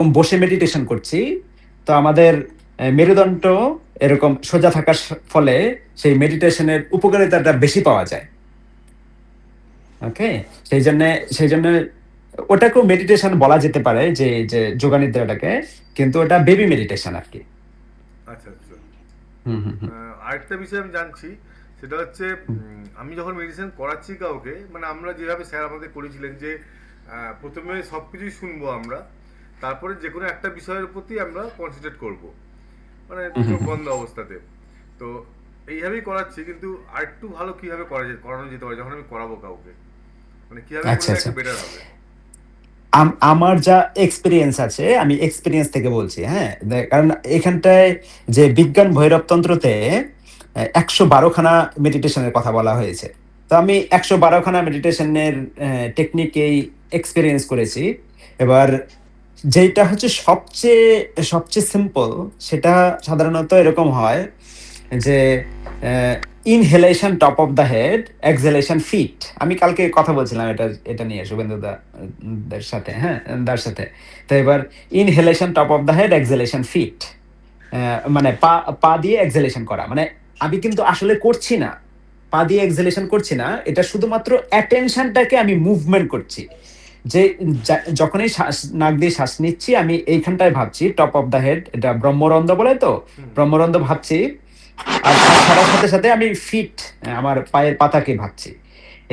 বসে মেডিটেশন করছি, তো আমাদের মেরুদণ্ড এরকম সোজা থাকার ফলে সেই মেডিটেশনের উপকারিতাটা বেশি পাওয়া যায়। ওকে, সেই জন্য ওটাকেও মেডিটেশন বলা যেতে পারে, যে যে যোগানিদ্রাটাকে, কিন্তু ওটা বেবি মেডিটেশন আর কি। আচ্ছা আচ্ছা। হুম হুম হুম আরেকটা বিষয় আমি জানছি, সেটা হচ্ছে হুম আমি যখন মেডিসিন করাচ্ছি কাউকে, মানে আমরা যেভাবে স্যার আমাদের করেছিলেন যে প্রথমে সব কিছুই শুনবো আমরা, তারপরে যে কোনো একটা বিষয়ের প্রতি আমরা কনসেন্ট্রেট করব, মানে হুম হুম চোখ হুম। বন্ধ অবস্থাতে। তো এইভাবেই করাচ্ছি, কিন্তু আরেকটু ভালো কিভাবে করানো যেতে পারে যখন আমি করাবো কাউকে, মানে কিভাবে আচ্ছা করলে আচ্ছা, একটু বেটার হবে? আমার যা এক্সপিরিয়েন্স আছে আমি এক্সপিরিয়েন্স থেকে বলছি, হ্যাঁ। কারণ এখানটায় যে বিজ্ঞান ভৈরবতন্ত্রতে 112খানা মেডিটেশনের কথা বলা হয়েছে। তো আমি 112খানা মেডিটেশনের টেকনিকেই এক্সপিরিয়েন্স করেছি। এবার যেটা হচ্ছে সবচেয়ে সবচেয়ে সিম্পল, সেটা সাধারণত এরকম হয় যে inhalation top of the head, exhalation feet. আমি কালকে কথা বলছিলাম এটা এটা নিয়ে শুভেন্দু দের সাথে, হ্যাঁ, দার সাথে। তো এবার inhalation top of the head, exhalation feet, মানে পা পা দিয়ে এক্সহেলেশন করা, মানে আমি কিন্তু আসলে করছি না, পা দিয়ে এক্সহেলেশন করছি না, এটা শুধুমাত্র অ্যাটেনশনটাকে আমি মুভমেন্ট করছি। যে যখনই নাক দিয়ে শ্বাস নিচ্ছি আমি এইখানটায় ভাবছি টপ অফ দ্য হেড, এটা ব্রহ্মরন্ধ্র বলে তো, হুম। ব্রহ্মরন্ধ্র ভাবছি। আর শ্বাস ছাড়ার সাথে সাথে আমি ফিট, আমার পায়ের পাতাকে ভাবছি।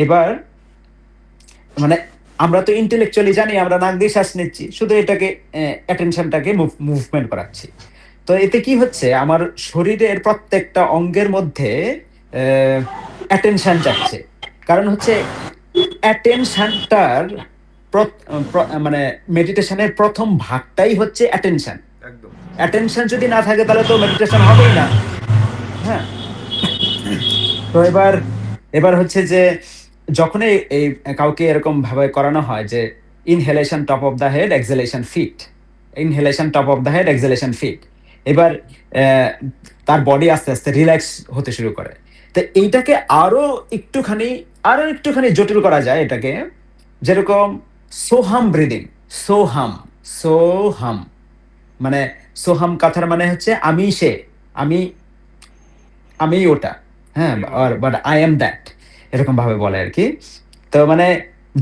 এবার মানে আমরা তো ইন্টেলেকচুয়ালি জানি আমরা নাক দিয়ে শ্বাস নিচ্ছি, শুধু এটাকে অ্যাটেনশনটাকে মুভমেন্ট করাচ্ছি। তো এতে কি হচ্ছে, আমার শরীরের প্রত্যেকটা অঙ্গের মধ্যে অ্যাটেনশন যাচ্ছে। কারণ হচ্ছে অ্যাটেনশনটার মানে মেডিটেশনের প্রথম ভাগটাই হচ্ছে অ্যাটেনশন। একদম। অ্যাটেনশন যদি না থাকে তাহলে তো মেডিটেশন হবেই না। হ্যাঁ। তো এবার এবার হচ্ছে যে যখনই এই কাউকে এরকম ভাবে করানো হয় যে inhalation top of the head, exhalation feet, inhalation top of the head, exhalation feet, এবার আহ, তার বডি আস্তে আস্তে রিল্যাক্স হতে শুরু করে। তো এইটাকে একটুখানি আরো একটুখানি জটিল করা যায় এটাকে, যেরকম সোহাম ব্রিদিং। সোহাম, সোহাম, মানে সোহাম কথার মানে হচ্ছে আমি সে, আমি আমি ওটা, হ্যাঁ, আমি ব্রহ্ম। বাট আই এম দ্যাট, এরকম ভাবে বলে আর কি। তো মানে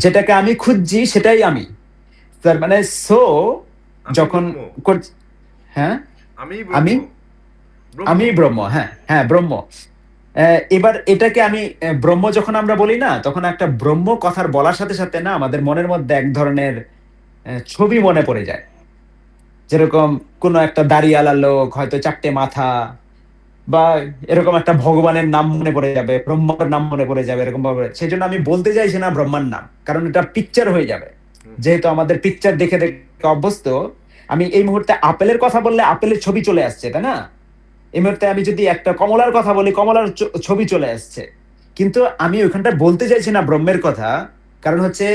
যেটাকে আমি খুঁজছি সেটাই আমি। তার মানে সো আমি যখন ব্রহ্ম। হ্যাঁ, আমি ব্রহ্ম। আমি ব্রহ্ম। আমি ব্রহ্ম, হ্যাঁ হ্যাঁ ব্রহ্ম। এবার এটাকে আমি ব্রহ্ম যখন আমরা বলি না, তখন একটা ব্রহ্ম কথার বলার সাথে সাথে না আমাদের মনের মধ্যে এক ধরনের ছবি মনে পড়ে যায়। যেরকম কোনো একটা দাড়িওয়ালা লোক, হয়তো চারটে মাথা, বা এরকম একটা ভগবানের নাম মনে পড়ে যাবে, ব্রহ্মার নাম মনে পড়ে যাবে, এরকম ভাবে। সেই জন্য আমি বলতে চাইছি না ব্রহ্মার নাম, কারণ এটা পিকচার হয়ে যাবে। হুম হুম। যেহেতু আমাদের পিকচার দেখে দেখে অভ্যস্ত, আমি এই মুহূর্তে আপেলের কথা বললে আপেলের ছবি চলে আসছে, তাই না? এই মুহূর্তে আমি যদি একটা কমলার কথা বলি, কমলার ছবি চলে আসছে। কিন্তু আমি ওইখানটা বলতে চাইছি না ব্রহ্মের কথা, কারণ হচ্ছে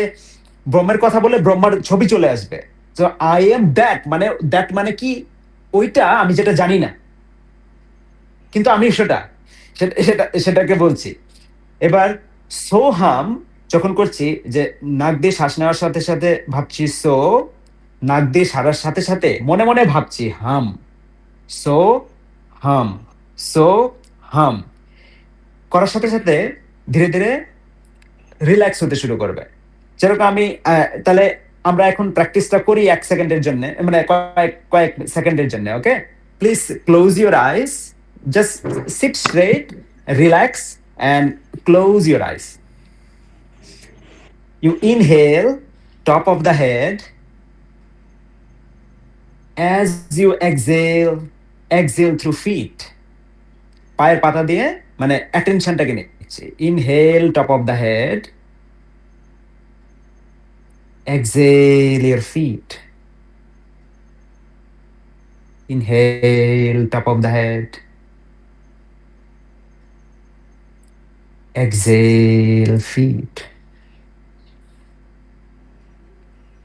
ব্রহ্মের কথা বলে ব্রহ্মার ছবি চলে আসবে। তো আই এম দ্যাট, মানে দ্যাট মানে কি, ওইটা আমি যেটা জানি না, কিন্তু আমি সেটা, সেটাকে বলছি। এবার সোহাম যখন করছি, যে নাক দিয়ে শ্বাস নেওয়ার সাথে সাথে ভাবছি সো, নাক দিয়ে সারার সাথে সাথে মনে মনে ভাবছি হাম, সো হাম, সো হাম, করার সাথে সাথে ধীরে ধীরে রিল্যাক্স হতে শুরু করবে। যেরকম আমি তাহলে আমরা এখন প্র্যাকটিসটা করি 1 সেকেন্ডের জন্য, মানে কয়েক কয়েক সেকেন্ডের জন্য। Okay, please close your eyes, just sit straight, relax, and close your eyes. You inhale, top of the head. As you exhale, exhale through feet. পায়ের পাতা দিয়ে মানে অ্যাটেনশনটাকে নিচ্ছি। Inhale, top of the head. Exhale your feet. Inhale, top of the head. Exhale, feet.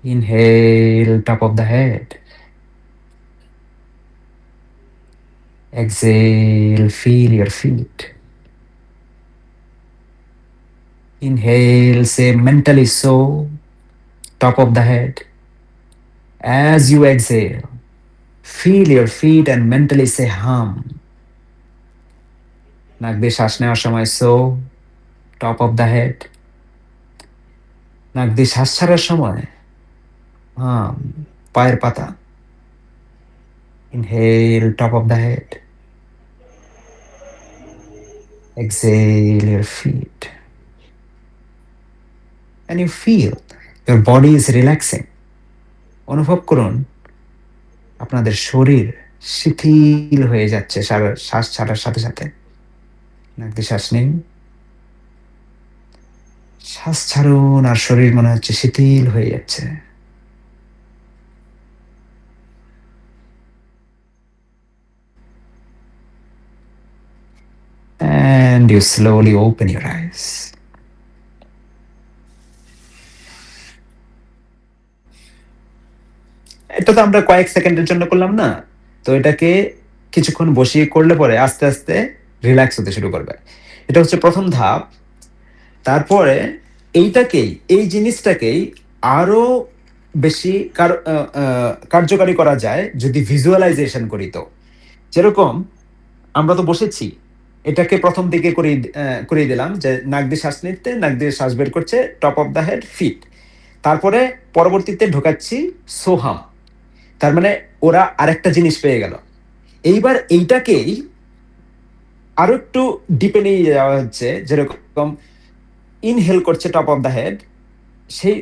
Inhale, top of the head. Exhale, feel your feet. Inhale, say mentally so, top of the head. As you exhale, feel your feet and mentally say hum. নাক দিয়ে শ্বাস নেওয়ার সময় so, top of the head. নাক দিয়ে শ্বাস ছাড়ার সময় হাম, পায়ের পাতা। Inhale, top of the head. Exhale your feet. And you feel your body is relaxing. অনুভব করুন আপনাদের শরীর শিথিল হয়ে যাচ্ছে শ্বাস ছাড়ার সাথে সাথে। নাক দিয়ে শ্বাস নিন, শ্বাস ছাড়ুন, আর শরীর মনে হচ্ছে শিথিল হয়ে যাচ্ছে। And you slowly open your eyes. এটা তো আমরা কয়েক সেকেন্ডের জন্য করলাম না, তো এটাকে কিছুক্ষণ বসিয়ে করলে পরে আস্তে আস্তে রিল্যাক্স হতে শুরু করবে। এটা হচ্ছে প্রথম ধাপ। তারপরে এই জিনিসটাকেই আরো বেশি কার্যকারী করা যায় যদি ভিজুয়ালাইজেশন করি। তো যেরকম আমরা তো বসেছি, এটাকে প্রথম দিকে করিয়ে দিলাম যে নাক দিয়ে শ্বাস নিতে, নাক দিয়ে শ্বাস বের করছে, top of the head, feet. তারপরে পরবর্তীতে ঢোকাচ্ছি সোহাম, তার মানে ওরা আরেকটা জিনিস পেয়ে গেল। এইবার এইটাকেই আরো একটু ডিপে নিয়ে যাওয়া হচ্ছে, যেরকম ইনহেল করছে টপ অফ দ্য হেড, সেই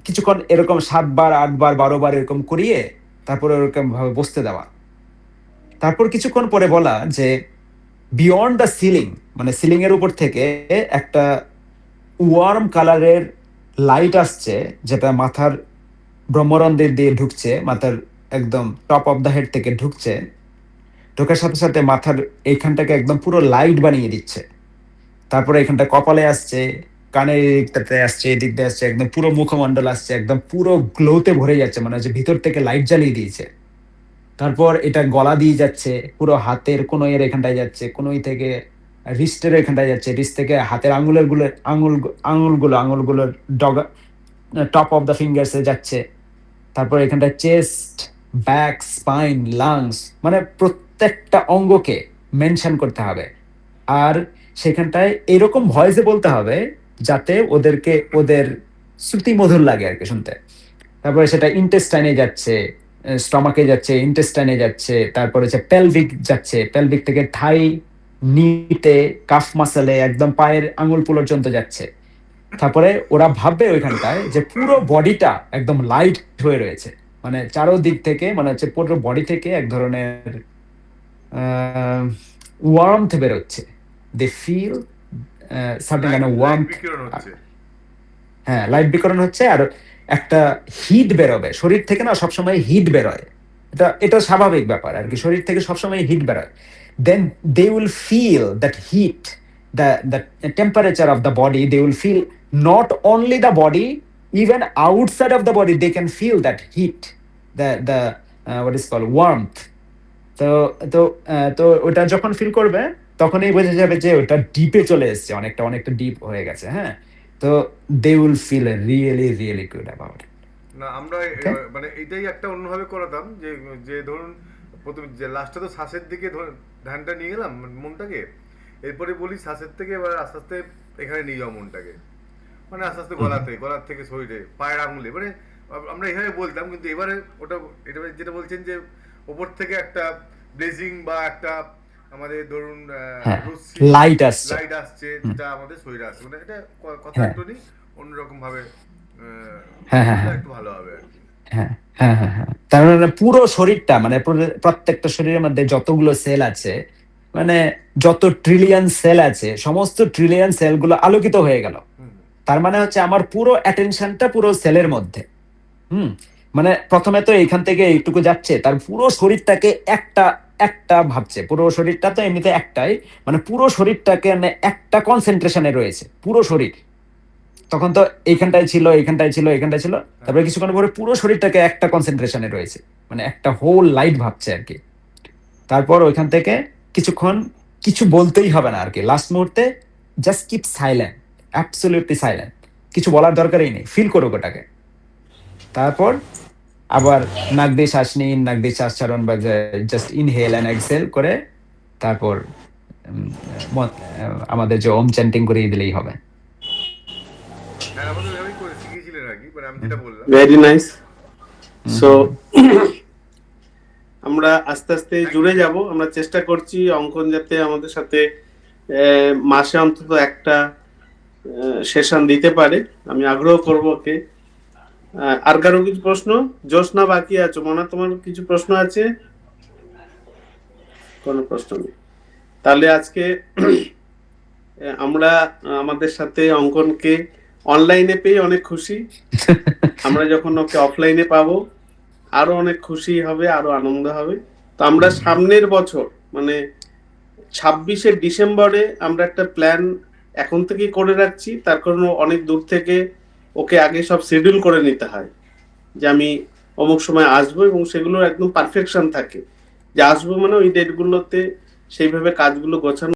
কিছুক্ষণ এরকম 7 বার 8 বার 12 বার এরকম করিয়ে তারপরে ওরকম ভাবে বসতে দেওয়া। তারপর কিছুক্ষণ পরে বলা যে বিয়ন্ড দ্য সিলিং, মানে সিলিং এর উপর থেকে একটা ওয়ার্ম কালারের লাইট আসছে, যেটা মাথার ব্রহ্মরন্ধ্র দিয়ে ঢুকছে, মাথার একদম টপ অফ দ্য হেড থেকে ঢুকছে। ঢোকার সাথে সাথে মাথার এইখানটাকে একদম পুরো লাইট বানিয়ে দিচ্ছে। তারপরে এখানটা কপালে আসছে, কানের দিকটাতে আসছে, এদিক দিয়ে আসছে, একদম পুরো মুখমণ্ডল আসছে, একদম পুরো গ্লোতে ভরে যাচ্ছে, মানে হচ্ছে ভিতর থেকে লাইট জ্বালিয়ে দিয়েছে। তারপর এটা গলা দিয়ে যাচ্ছে, পুরো হাতের কোনোই এখানটায় যাচ্ছে, কোনোই থেকে রিস্টের এখানটায় যাচ্ছে, রিস্ট থেকে হাতের আঙুলগুলোর ডগা টপ অফ দ্য ফিঙ্গার্সে যাচ্ছে। তারপর এখানটায় চেস্ট, ব্যাক, স্পাইন, লাংস, মানে প্রত্যেকটা অঙ্গকে মেনশন করতে হবে। আর সেখানটায় এরকম ভয়েসে বলতে হবে যাতে ওদের শ্রুতি মধুর লাগে আর কি শুনতে। তারপরে সেটা ইন্টেস্টাইনে যাচ্ছে, স্টমাকে যাচ্ছে, ইন্টেস্টাইনে যাচ্ছে, তারপরে হচ্ছে পেলভিক যাচ্ছে, পেলভিক থেকে থাই, নিতে, কাফ মাসেলে, একদম পায়ের আঙুল পর্যন্ত যাচ্ছে। তারপরে ওরা ভাববে ওইখানটায় যে পুরো বডিটা একদম লাইট হয়ে রয়েছে, মানে চারোদিক থেকে মানে হচ্ছে পুরো বডি থেকে এক ধরনের ওয়ার্মথ বেরোচ্ছে। They feel certain kind of light warmth. বিকিরণ হচ্ছে। হ্যাঁ, লাইট বিকরণ হচ্ছে, আর একটা হিট বেরোবে শরীর থেকে, না সবসময় হিট বেরোয়, এটা স্বাভাবিক ব্যাপার আর কি, শরীর থেকে সবসময় হিট বেরোয়। Then they will feel that heat, the temperature of the body, they will feel not only the body, even outside of the body they can feel that heat, the what is call warmth. তো তো তো ওটা যখন feel করবে তখনই বোঝা যাবে যে ওটা ডিপে চলে এসছে, অনেকটা ডিপ হয়ে গেছে। হ্যাঁ, তো they will feel really good about it. না আমরা Okay? মানে এটাই একটা অন্যভাবে করাতাম যে যে ধরুন প্রথমে যে লাস্টে তো শ্বাসের দিকে ধ্যানটা নিয়ে গেলাম মনটাকে, এরপরে বলি শ্বাসের থেকে এবার আস্তে আস্তে এখানে নিয়ে যাও মনটাকে, মানে আস্তে আস্তে গলার থেকে শরীরে, পায়ের আঙুলে, মানে আমরা এভাবে বলতাম। কিন্তু এবারে এটা যেটা বলছেন যে ওপর থেকে একটা ব্লেজিং বা একটা আমাদের ধরুন হ্যাঁ, রশ্মি লাইট আসছে। লাইট আসছে, যেটা আমাদের শরীরে আসছে, মানে এটা কথা হ্যাঁ একটু অন্যরকম ভাবে হ্যাঁ হ্যাঁ বললে হ্যাঁ একটু ভালো হবে আর কি। হ্যাঁ হ্যাঁ, তার মানে পুরো শরীরটা, মানে প্রত্যেকটা শরীরের মধ্যে যতগুলো সেল আছে, মানে যত ট্রিলিয়ন সেল আছে, সমস্ত ট্রিলিয়ন সেলগুলো আলোকিত হয়ে গেল। হুম তার মানে হচ্ছে আমার পুরো অ্যাটেনশনটা পুরো সেলের মধ্যে। হুম, মানে প্রথমে তো এইখান থেকে এইটুকু যাচ্ছে, তার পুরো শরীরটাকে একটা একটা ভাবছে, পুরো শরীরটা তো এমনিতে একটাই, মানে পুরো শরীরটাকে মানে একটা কনসেন্ট্রেশনে রয়েছে পুরো শরীর। তখন তো এইখানটায় ছিল, এইখানটায় ছিল, এইখানটায় ছিল, হ্যাঁ। তারপরে কিছুক্ষণ পরে পুরো শরীরটাকে একটা কনসেন্ট্রেশনে রয়েছে, মানে একটা হোল লাইট ভাবছে আর কি। তারপর ওইখান থেকে কিছুক্ষণ কিছু বলতেই হবে না আর কি, লাস্ট মুহূর্তে just keep silent, absolutely silent, কিছু বলার দরকারই নেই, ফিল করুক ওটাকে। তারপর আবার নাক দিয়ে শ্বাস নিন, নাক দিয়ে শ্বাস ছাড়ুন, বা জাস্ট ইনহেল এন্ড এক্সহেল করে তারপর আমাদের যে ওম চ্যান্টিং করিয়ে দিলেই হবে। হ্যাঁ, আমাদের ওইভাবেই করে শিখিয়েছিলেন আর কি, মানে আমি যেটা বললাম। Very nice. Hmm, so hmm, আমরা আস্তে আস্তে থ্যাংক ইউ জুড়ে থ্যাংক যাব। আমরা চেষ্টা করছি অঙ্কন যাতে আমাদের সাথে মাসে অন্তত একটা সেশন দিতে পারে। আমি আগ্রহ করব ওকে। আর কারো কিছু প্রশ্ন? জোসনা বাকি আছো মনে হয়, তোমার কিছু প্রশ্ন আছে? কোনো প্রশ্ন নেই। তাহলে আজকে আমরা আমাদের সাথে অঙ্কনকে অনলাইনে পেয়ে অনেক খুশি। আমরা যখন ওকে অফলাইনে পাবো আরো অনেক খুশি হবে, আরো আনন্দ হবে। তো আমরা সামনের বছর মানে 26শে ডিসেম্বরে আমরা একটা প্ল্যান এখন থেকেই করে রাখছি। তার কারণ ও অনেক দূর থেকে ওকে আগে সব শিডিউল করে নিতে হয় যে আমি অমুক সময় আসবো, এবং সেগুলো একদম পারফেকশন থাকে যে আসবো মানে ওই ডেটগুলোতে সেইভাবে কাজগুলো গোছানো